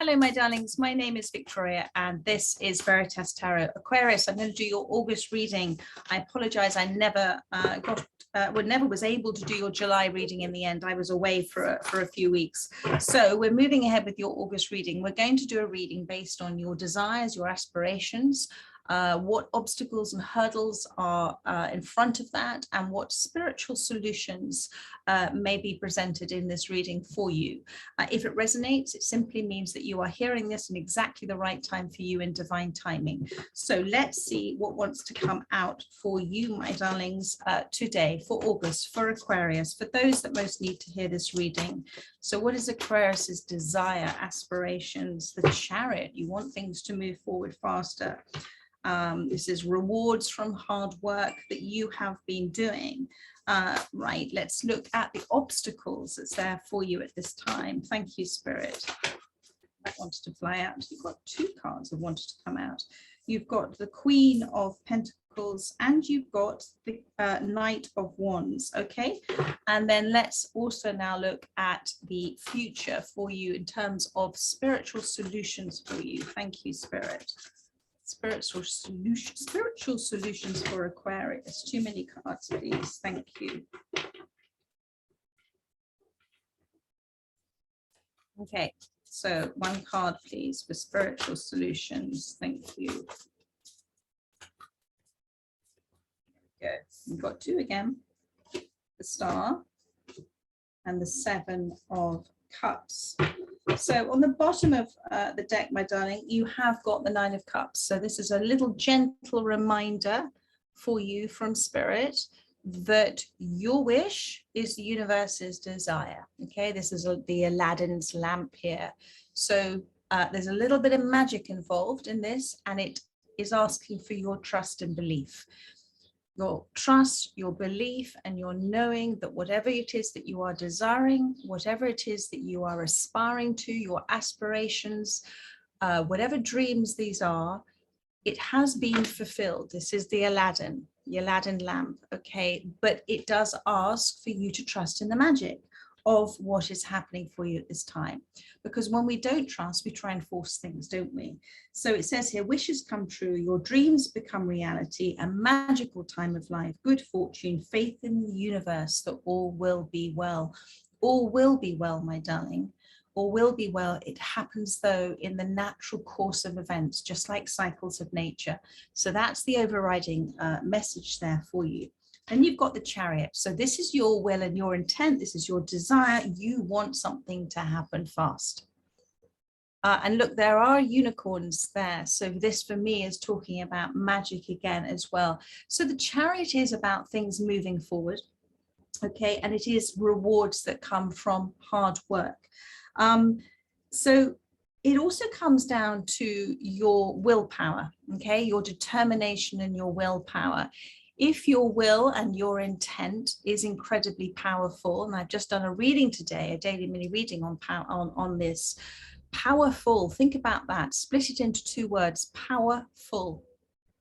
Hello, my darlings. My name is Victoria, and this is Veritas Tarot. Aquarius, I'm going to do your August reading. I apologize. I never never was able to do your July reading in the end. I was away for a few weeks. So we're moving ahead with your August reading. We're going to do a reading based on your desires, your aspirations, what obstacles and hurdles are in front of that, and what spiritual solutions may be presented in this reading for you. If it resonates, it simply means that you are hearing this in exactly the right time for you in divine timing. So let's see what wants to come out for you, my darlings, today for August, for Aquarius, for those that most need to hear this reading. So what is Aquarius's desire, aspirations? The Chariot, you want things to move forward faster. This is rewards from hard work that you have been doing. Right, let's look at the obstacles that's there for you at this time. Thank you, Spirit. That wanted to fly out. You've got two cards that wanted to come out. You've got the Queen of Pentacles and you've got the Knight of Wands. Okay, and then let's also now look at the future for you in terms of spiritual solutions for you. Thank you, Spirit. Spiritual solutions for Aquarius. Too many cards, please. Thank you. Okay, so one card, please, for spiritual solutions. Thank you. There we go. We've got two again. The Star and the Seven of Cups. So on the bottom of the deck, my darling, you have got the Nine of Cups. So this is a little gentle reminder for you from Spirit that your wish is the universe's desire. Okay, this is the Aladdin's lamp here. So there's a little bit of magic involved in this, and it is asking for your trust and belief. Your trust, your belief, and your knowing that whatever it is that you are desiring, whatever it is that you are aspiring to, your aspirations, whatever dreams these are, it has been fulfilled. This is the Aladdin lamp, okay? But it does ask for you to trust in the magic of what is happening for you at this time. Because when we don't trust, we try and force things, don't we? So it says here, wishes come true, your dreams become reality, a magical time of life, good fortune, faith in the universe that all will be well. All will be well, my darling. All will be well. It happens though in the natural course of events, just like cycles of nature. So that's the overriding message there for you. And you've got the Chariot. So this is your will and your intent. This is your desire. You want something to happen fast. And look, there are unicorns there. So this for me is talking about magic again as well. So the Chariot is about things moving forward. Okay, and it is rewards that come from hard work. So it also comes down to your willpower, okay, your determination and your willpower. If your will and your intent is incredibly powerful, and I've just done a reading today, a daily mini reading on this, powerful, think about that, split it into two words, powerful.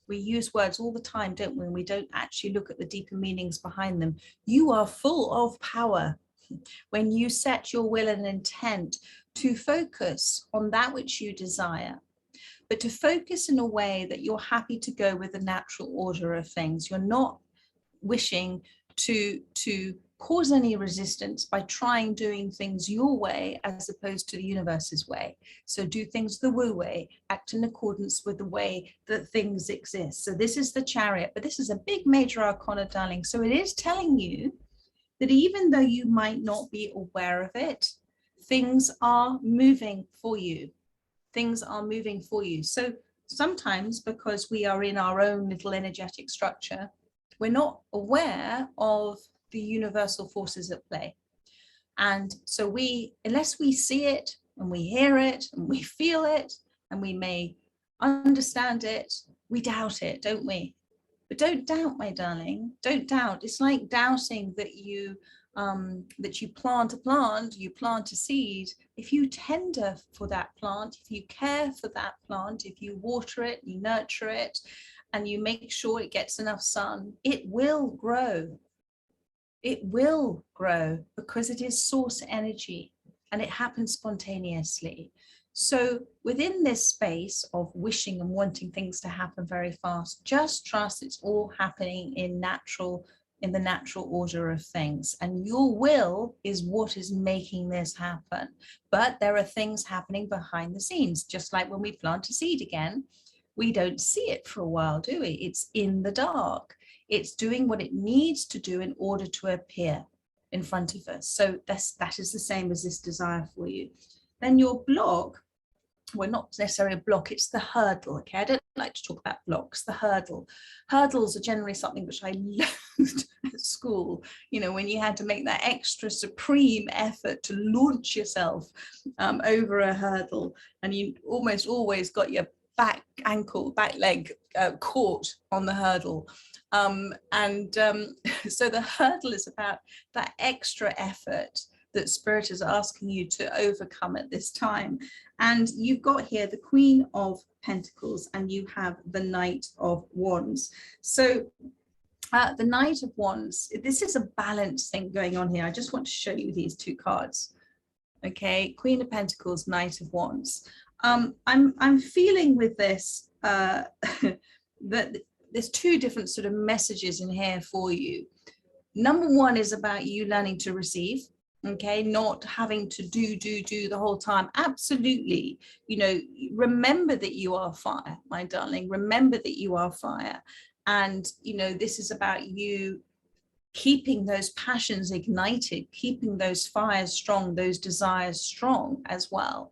We use words all the time, don't we? And we don't actually look at the deeper meanings behind them. You are full of power when you set your will and intent to focus on that which you desire, but to focus in a way that you're happy to go with the natural order of things. You're not wishing to cause any resistance by doing things your way as opposed to the universe's way. So do things the woo way, act in accordance with the way that things exist. So this is the Chariot, but this is a big major arcana, darling. So it is telling you that even though you might not be aware of it, things are moving for you. Things are moving for you. So sometimes because we are in our own little energetic structure, we're not aware of the universal forces at play. And so unless we see it and we hear it and we feel it and we may understand it, we doubt it, don't we? But don't doubt, my darling, don't doubt. It's like doubting that you plant a plant, you plant a seed. If you tender for that plant, if you care for that plant, if you water it, you nurture it, and you make sure it gets enough sun, it will grow. It will grow because it is source energy. and it happens spontaneously. So within this space of wishing and wanting things to happen very fast, just trust it's all happening in the natural order of things. And your will is what is making this happen. But there are things happening behind the scenes, just like when we plant a seed again, we don't see it for a while, do we? It's in the dark. It's doing what it needs to do in order to appear in front of us. So that is the same as this desire for you. Then your block, well, not necessarily a block, it's the hurdle. Okay, I don't like to talk about blocks. The hurdle. Hurdles are generally something which I loathed at school, you know, when you had to make that extra supreme effort to launch yourself over a hurdle, and you almost always got your back leg caught on the hurdle. So the hurdle is about that extra effort that Spirit is asking you to overcome at this time. And you've got here the Queen of Pentacles, and you have the Knight of Wands. So the Knight of Wands, this is a balance thing going on here. I just want to show you these two cards. Okay, Queen of Pentacles, Knight of Wands. I'm feeling with this that there's two different sort of messages in here for you. Number one is about you learning to receive. Okay, not having to do the whole time. Absolutely, you know, remember that you are fire, my darling. Remember that you are fire. And, you know, this is about you keeping those passions ignited, keeping those fires strong, those desires strong as well.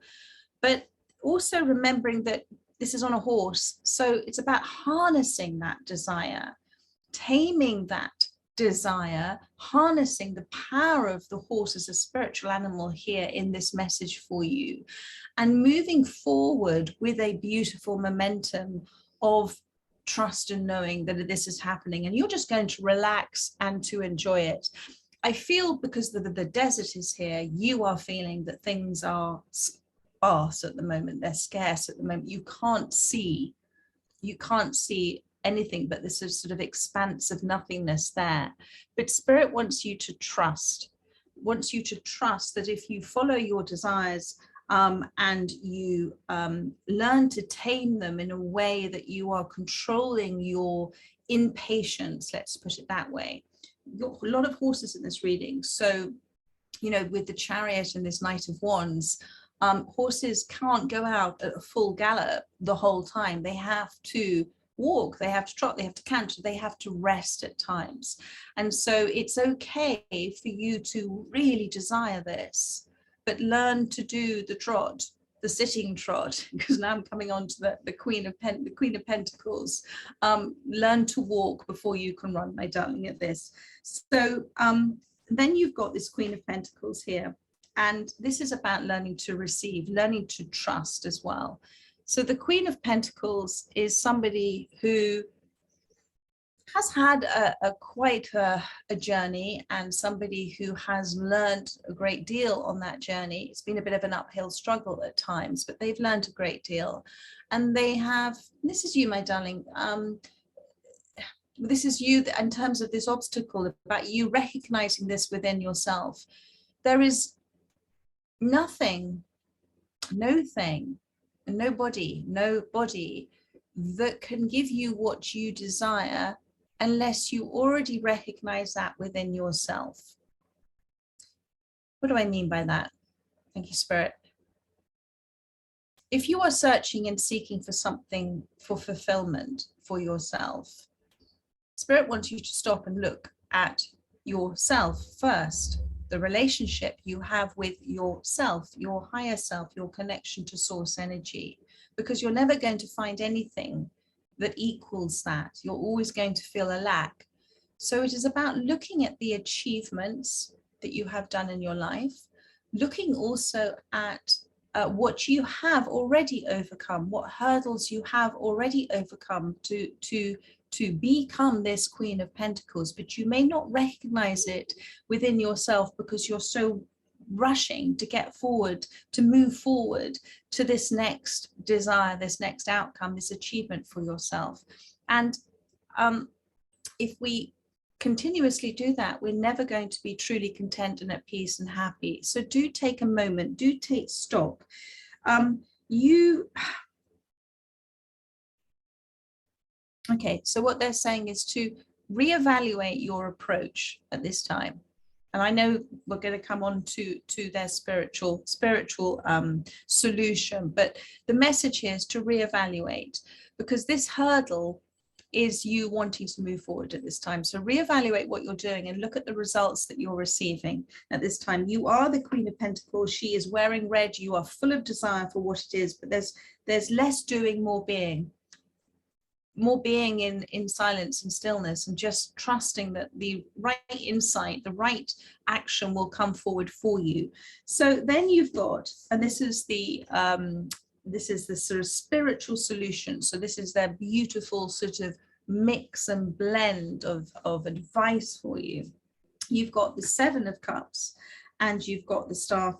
But also remembering that this is on a horse. So it's about harnessing that desire, taming that desire, harnessing the power of the horse as a spiritual animal here in this message for you, and moving forward with a beautiful momentum of trust and knowing that this is happening, and you're just going to relax and to enjoy it. I feel because the desert is here, you are feeling that things are sparse at the moment, they're scarce at the moment. You can't see anything but this sort of expanse of nothingness there. But Spirit wants you to trust that if you follow your desires and you learn to tame them in a way that you are controlling your impatience, let's put it that way. You've got a lot of horses in this reading. So, you know, with the Chariot and this Knight of Wands, horses can't go out at a full gallop the whole time. They have to walk, they have to trot, they have to canter, they have to rest at times. And so it's okay for you to really desire this, but learn to do the trot, the sitting trot, because now I'm coming on to the Queen of Pentacles. Learn to walk before you can run, my darling, at this. So then you've got this Queen of Pentacles here. And this is about learning to receive, learning to trust as well. So the Queen of Pentacles is somebody who has had quite a journey, and somebody who has learned a great deal on that journey. It's been a bit of an uphill struggle at times, but they've learned a great deal. And they have, this is you, my darling, this is you in terms of this obstacle, about you recognizing this within yourself. There is nothing, no thing, nobody that can give you what you desire unless you already recognize that within yourself. What do I mean by that? Thank you, Spirit. If you are searching and seeking for something for fulfillment for yourself, Spirit wants you to stop and look at yourself first. The relationship you have with yourself, your higher self, your connection to source energy, because you're never going to find anything that equals that. You're always going to feel a lack. So it is about looking at the achievements that you have done in your life, looking also at what you have already overcome, what hurdles you have already overcome to become this Queen of Pentacles, but you may not recognize it within yourself because you're so rushing to get forward, to move forward to this next desire, this next outcome, this achievement for yourself. And if we continuously do that, we're never going to be truly content and at peace and happy. So do take a moment, do take stock. Okay, so what they're saying is to reevaluate your approach at this time. And I know we're going to come on to their spiritual solution, but the message here is to reevaluate, because this hurdle is you wanting to move forward at this time. So reevaluate what you're doing and look at the results that you're receiving at this time. You are the Queen of Pentacles. She is wearing red. You are full of desire for what it is, but there's less doing, more being. More being in silence and stillness, and just trusting that the right insight, the right action will come forward for you. So then you've got, and this is the sort of spiritual solution. So this is their beautiful sort of mix and blend of advice for you. You've got the Seven of Cups and you've got the Star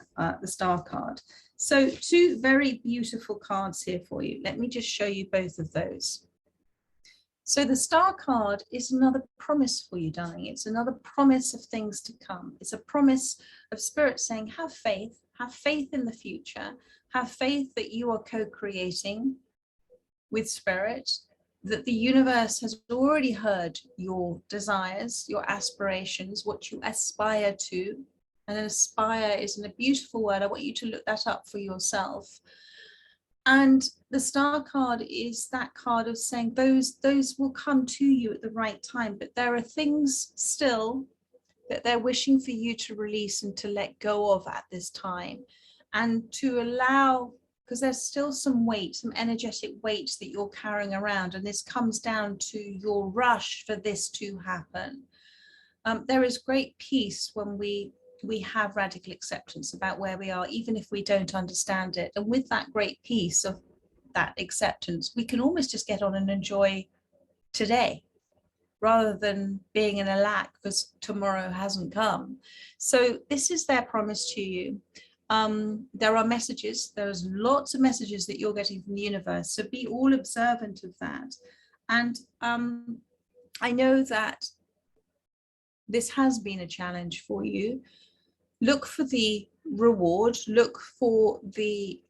card. So two very beautiful cards here for you. Let me just show you both of those. So the Star card is another promise for you, darling. It's another promise of things to come. It's a promise of Spirit saying, have faith in the future, have faith that you are co-creating with Spirit, that the universe has already heard your desires, your aspirations, what you aspire to. And aspire isn't a beautiful word. I want you to look that up for yourself. And the Star card is that card of saying those will come to you at the right time, but there are things still that they're wishing for you to release and to let go of at this time, and to allow, because there's still some weight, some energetic weight that you're carrying around, and this comes down to your rush for this to happen. There is great peace when we have radical acceptance about where we are, even if we don't understand it. And with that great peace of that acceptance, we can almost just get on and enjoy today, rather than being in a lack because tomorrow hasn't come. So this is their promise to you. There are messages, there's lots of messages that you're getting from the universe. So be all observant of that. And I know that this has been a challenge for you. Look for the reward, look for the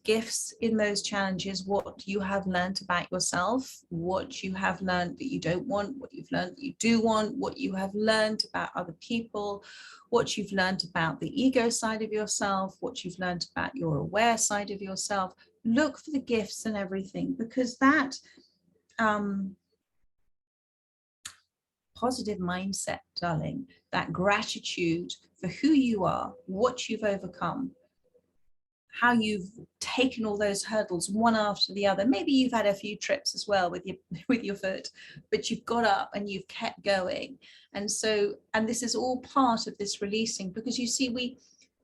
gifts in those challenges, what you have learned about yourself, what you have learned that you don't want, what you've learned that you do want, what you have learned about other people, what you've learned about the ego side of yourself, what you've learned about your aware side of yourself. Look for the gifts and everything, because that positive mindset, darling, that gratitude for who you are, what you've overcome, how you've taken all those hurdles one after the other. Maybe you've had a few trips as well with your foot, but you've got up and you've kept going. And so, and this is all part of this releasing, because you see,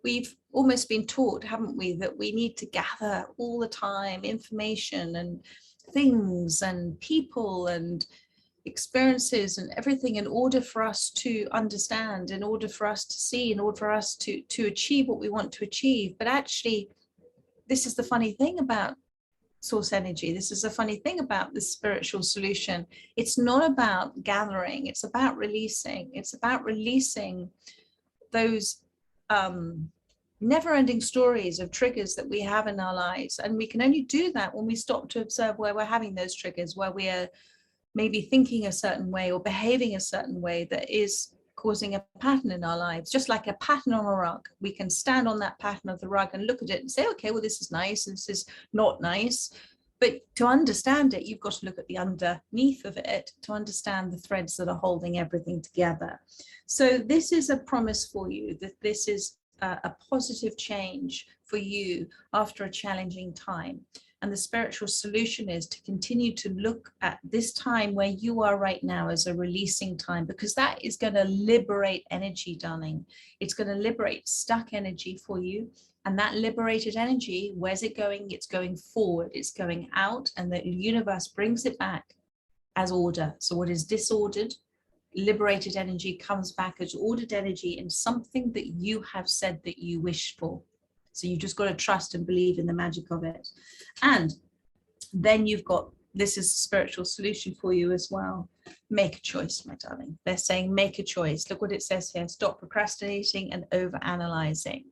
we've almost been taught, haven't we, that we need to gather all the time information and things and people and experiences and everything in order for us to understand, in order for us to see, in order for us to achieve what we want to achieve. But actually, this is the funny thing about source energy. This is the funny thing about the spiritual solution. It's not about gathering, it's about releasing. It's about releasing those never-ending stories of triggers that we have in our lives. And we can only do that when we stop to observe where we're having those triggers, where we are maybe thinking a certain way or behaving a certain way that is causing a pattern in our lives. Just like a pattern on a rug, we can stand on that pattern of the rug and look at it and say, okay, well, this is nice, this is not nice. But to understand it, you've got to look at the underneath of it to understand the threads that are holding everything together. So this is a promise for you, that this is a positive change for you after a challenging time. And the spiritual solution is to continue to look at this time where you are right now as a releasing time, because that is going to liberate energy, darling. It's going to liberate stuck energy for you. And that liberated energy, where's it going? It's going forward. It's going out, and the universe brings it back as order. So what is disordered, liberated energy comes back as ordered energy in something that you have said that you wish for. So you've just got to trust and believe in the magic of it. And then you've got, this is a spiritual solution for you as well. Make a choice, my darling. They're saying make a choice. Look what it says here. Stop procrastinating and overanalyzing.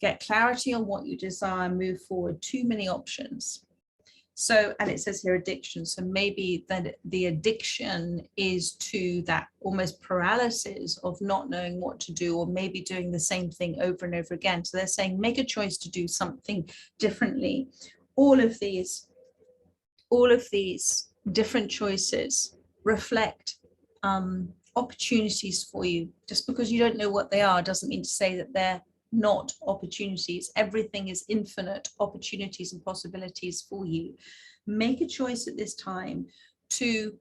Get clarity on what you desire, move forward. Too many options. So, and it says here addiction. So maybe that the addiction is to that almost paralysis of not knowing what to do, or maybe doing the same thing over and over again. So they're saying make a choice to do something differently. All of these different choices reflect opportunities for you. Just because you don't know what they are doesn't mean to say that they're not opportunities. Everything is infinite opportunities and possibilities for you. Make a choice at this time to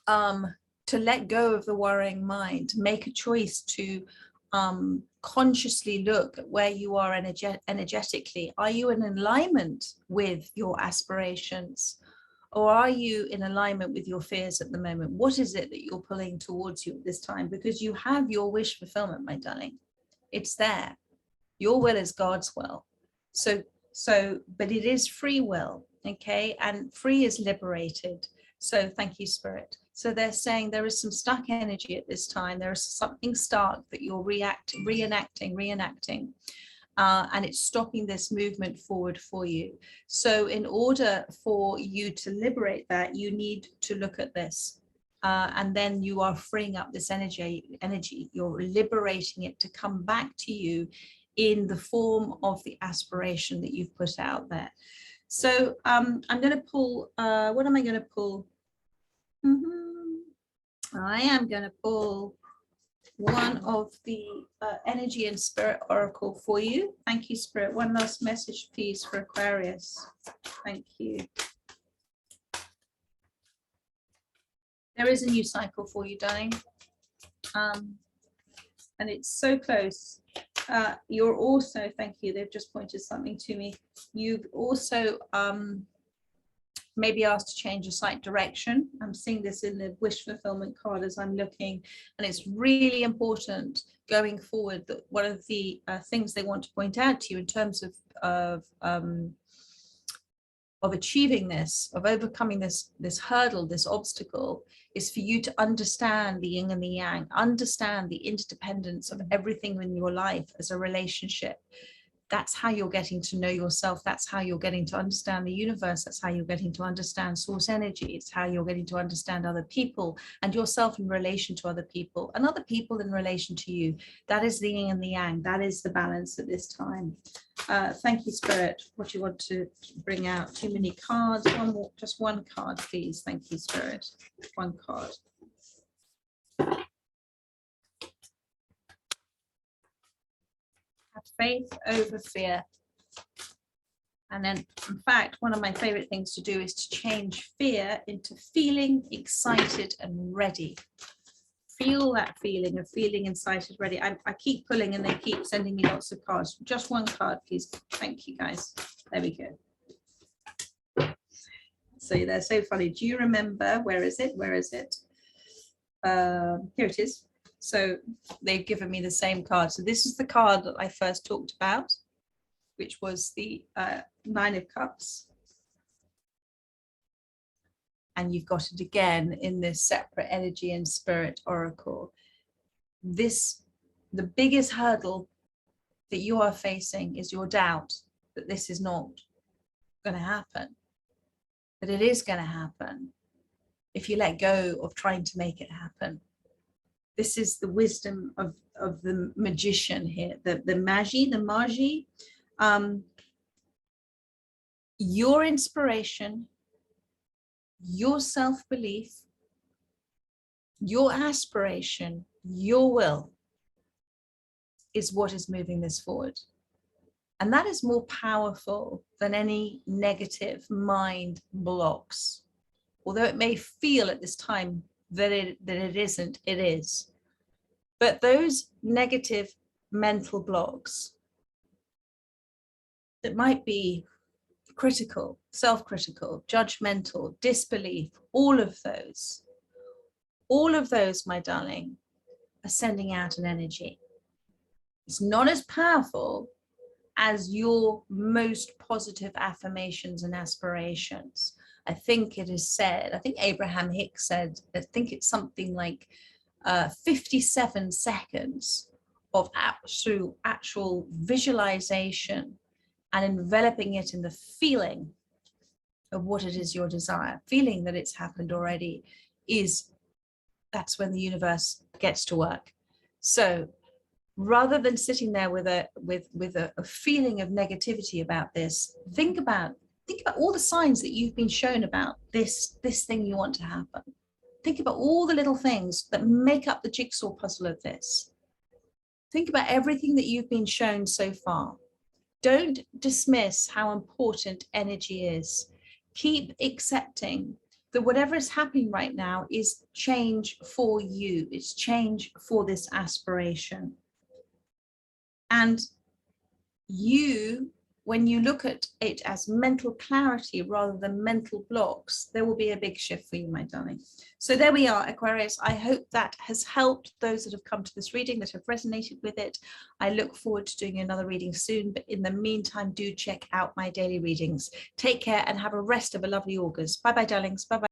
let go of the worrying mind. Make a choice to consciously look at where you are energetically. Are you in alignment with your aspirations, or are you in alignment with your fears at the moment? What is it that you're pulling towards you at this time? Because you have your wish fulfillment, my darling. It's there. Your will is God's will. So, but it is free will, okay? And free is liberated. So thank you, Spirit. So they're saying there is some stuck energy at this time. There is something stuck that you're reenacting. And it's stopping this movement forward for you. So in order for you to liberate that, you need to look at this. And then you are freeing up this energy. You're liberating it to come back to you in the form of the aspiration that you've put out there. So I'm going to pull, what am I going to pull? I am going to pull one of the energy and spirit oracle for you. Thank you, Spirit. One last message, please, for Aquarius. Thank you. There is a new cycle for you, darling. And it's so close. You're also, thank you, they've just pointed something to me. You've also maybe asked to change your slight direction. I'm seeing this in the wish fulfillment card as I'm looking, and it's really important going forward that one of the things they want to point out to you in terms of achieving this, of overcoming this hurdle, this obstacle, is for you to understand the yin and the yang, understand the interdependence of everything in your life as a relationship. That's how you're getting to know yourself. That's how you're getting to understand the universe. That's how you're getting to understand source energy. It's how you're getting to understand other people and yourself in relation to other people and other people in relation to you. That is the yin and the yang. That is the balance at this time. Thank you, Spirit. What do you want to bring out? Too many cards. One more, just one card, please. Thank you, Spirit. One card. Have faith over fear. And then, in fact, one of my favorite things to do is to change fear into feeling excited and ready. Feel that feeling of feeling excited, ready. I keep pulling and they keep sending me lots of cards. Just one card, please. Thank you, guys. There we go. So they're so funny. Do you remember? Where is it? Where is it? Here it is. So they've given me the same card. So this is the card that I first talked about, which was the Nine of Cups. And you've got it again in this separate energy and spirit oracle. The biggest hurdle that you are facing is your doubt that this is not going to happen, that it is going to happen if you let go of trying to make it happen. This is the wisdom of the magician here, the magi. Your inspiration, your self-belief, your aspiration, your will is what is moving this forward. And that is more powerful than any negative mind blocks. Although it may feel at this time that it isn't, it is. But those negative mental blocks that might be critical, self-critical, judgmental, disbelief, all of those, my darling, are sending out an energy. It's not as powerful as your most positive affirmations and aspirations, I think it is said, I think Abraham Hicks said, I think it's something like 57 seconds of actual visualization and enveloping it in the feeling of what it is your desire, feeling that it's happened already, that's when the universe gets to work. So rather than sitting there with a feeling of negativity about this, think about all the signs that you've been shown about this thing you want to happen. Think about all the little things that make up the jigsaw puzzle of this. Think about everything that you've been shown so far. Don't dismiss how important energy is. Keep accepting that whatever is happening right now is change for you. It's change for this aspiration. And you, when you look at it as mental clarity rather than mental blocks, there will be a big shift for you, my darling. So there we are, Aquarius. I hope that has helped those that have come to this reading, that have resonated with it. I look forward to doing another reading soon, but in the meantime, do check out my daily readings. Take care and have a rest of a lovely August. Bye-bye, darlings. Bye-bye.